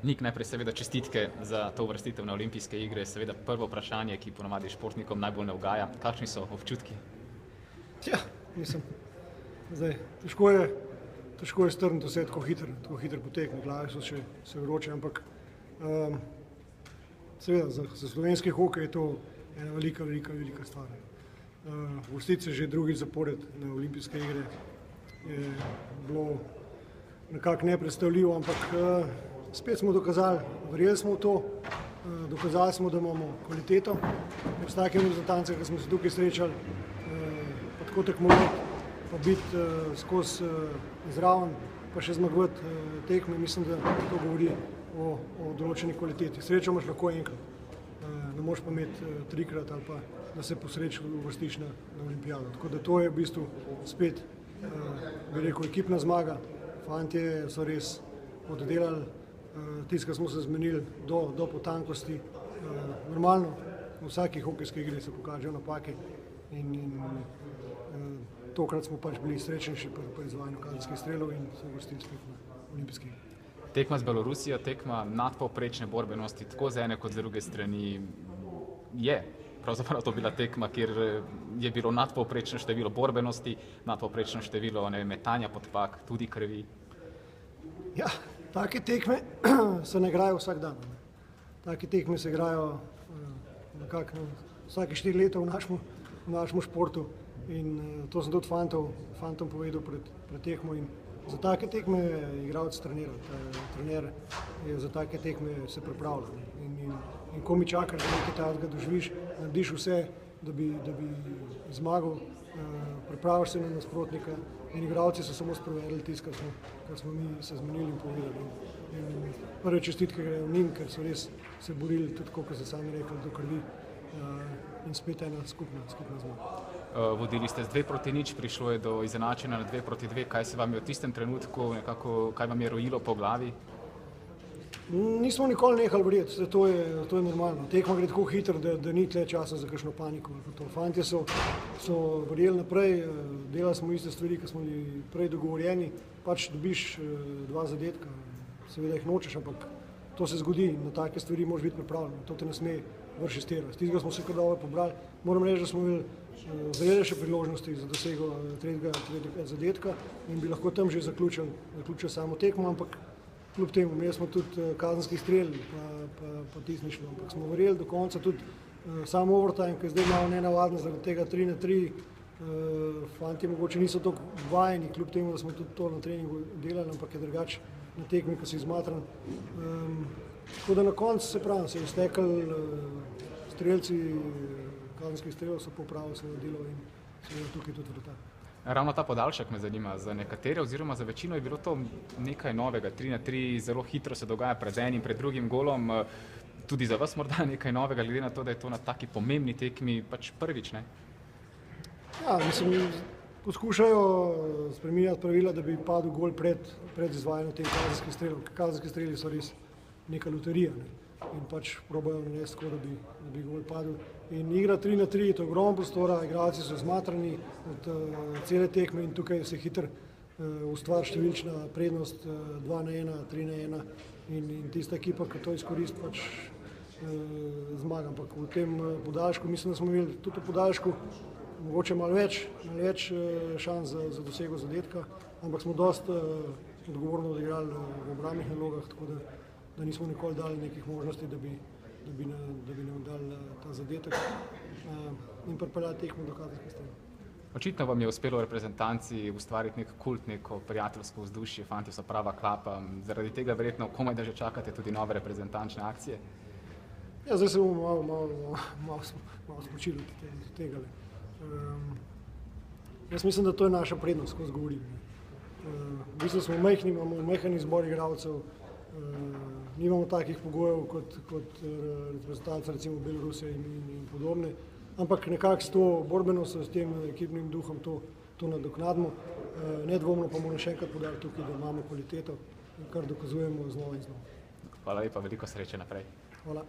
Nik, najprej seveda čestitke za to uvrstitev na olimpijske igre. Seveda prvo vprašanje, ki ponavadi športnikom najbolj ne ugaja. Kakšni so občutki? Ja, mislim, zdaj, težko je strniti vse tako hitro potekne, glave so še vroče, ampak seveda za slovenski hokej je to ena velika stvar. Uvrstiti se že drugič zapored na olimpijske igre je bilo nekako nepredstavljivo, ampak spet smo dokazali, verjeli smo v to, dokazali smo, da imamo kvaliteto. S takimi rezultanci, ki smo se tukaj srečali, pa tako tekmovati, pa biti skozi zraven, pa še zmagovati tekme, mislim, da to govori o določeni kvaliteti. Srečo imaš lahko enkrat, ne moreš pa imeti trikrat ali pa da se po sreči uvrstiš na olimpijado. Tako da to je v bistvu spet, bi rekel, ekipna zmaga. Fantje so res oddelali tisto, kar smo se zmenili do potankosti. Normalno, v vsaki hokejski igri se pokažejo napake in tokrat smo pač bili srečnejši pri izvajanju kazenskih strelov in se uvrstili spet na olimpijske igre. Tekma z Belorusijo, tekma nadpovprečne borbenosti, tako z ene kot z druge strani je. Pravzaprav to bila tekma, kjer je bilo nadpovprečno število borbenosti, nadpovprečno število metanja podpak, tudi krvi. Ja, take tekme se ne igrajo vsak dan. Take tekme se igrajo nekako vsake 4 leta v našem športu in to sem tudi fantom povedal pred tekmo in za take tekme igralec trenira. Trener je za take tekme se pripravlja in ko mi čakaš, da nekaj takega doživiš, narediš vse, da bi zmagal, pripraviš se na nasprotnika in igralci so samo sprovedli tisto, kar smo mi se zmenili in povedali. In prve čestitke grejo njim, ker so res se borili, tudi kot so sami rekli, do krvi in spet ena skupna zmaga. Vodili ste z 2-0, prišlo je do izenačenja na 2-2. Kaj se vam je v tistem trenutku, kaj vam je rojilo po glavi? Nismo nikoli nehali verjeti, to je normalno. Tekma gre tako hitro, da ni tle časa za kakšno paniko. Fantje so verjeli naprej, delali smo iste stvari, ki smo bili prej dogovorjeni, pač dobiš 2 zadetka, seveda jih nočeš, ampak to se zgodi in na take stvari moraš biti pripravljen, to te ne sme vrši stirati. Z tistega smo se kar dobro pobrali. Moram reči, da smo imeli zrelejše priložnosti za dosego tretjega zadetka in bi lahko tam že zaključil samo tekmo, ampak kljub temu, imeli smo tudi kazenskih strel, pa tisto ni šlo, ampak smo verjeli do konca tudi samo overtime, ki je zdaj malo nenavadno zaradi tega 3-3. Fantje mogoče niso toliko vajeni, kljub temu, da smo tudi to na treningu delali, ampak je drugače na tekmi, ko si izmatran. Tako da na koncu se pravi, se je iztekal, strelci kazenskih strelov so popravili svoje delo in se je tukaj tudi vrtal. Ravno ta podaljšek me zanima. Za nekatere oziroma za večino je bilo to nekaj novega. 3-3 zelo hitro se dogaja pred enim, pred drugim golom. Tudi za vas morda nekaj novega, glede na to, da je to na taki pomembni tekmi pač prvič, ne? Ja, mislim, poskušajo spreminjati pravila, da bi padel gol pred izvajanjem teh kazenskih strelov. Kazenski streli so res neka loterija, ne? In pač probajo nanesti tako, da bi gol padel. In igra 3-3, to je ogromno prostora, igralci so zmatrani od cele tekme in tukaj se hitro ustvari številčna prednost 2-1, 3-1 in tista ekipa, ki to izkoristi, pač zmaga. Ampak v tem podaljšku, mislim, da smo imeli tudi v podaljšku mogoče malo več šans za dosego zadetka, ampak smo dosti odgovorno odigrali v obrambnih nalogah, tako da nismo nikoli dali nekih možnosti, da bi nam dali ta zadetek in pripeljali tekmo do kazenskih strelov. Očitno vam je uspelo v reprezentanci ustvariti nek kult, neko prijateljsko vzdušje, fantje so prava klapa, zaradi tega verjetno komaj da že čakate tudi nove reprezentančne akcije? Ja, zdaj se bomo malo spočili od tega. Jaz mislim, da to je naša prednost, ko govorim. V bistvu smo majhni, imamo majhen izbor igralcev, nimamo takih pogojev kot reprezentanca recimo Belorusije in podobne, ampak nekako s to borbenostjo, s tem ekipnim duhom to nadoknadimo. Nedvomno pa moram še enkrat poudariti tukaj, da imamo kvaliteto, kar dokazujemo znova in znova. Hvala lepa, veliko sreče naprej. Hvala.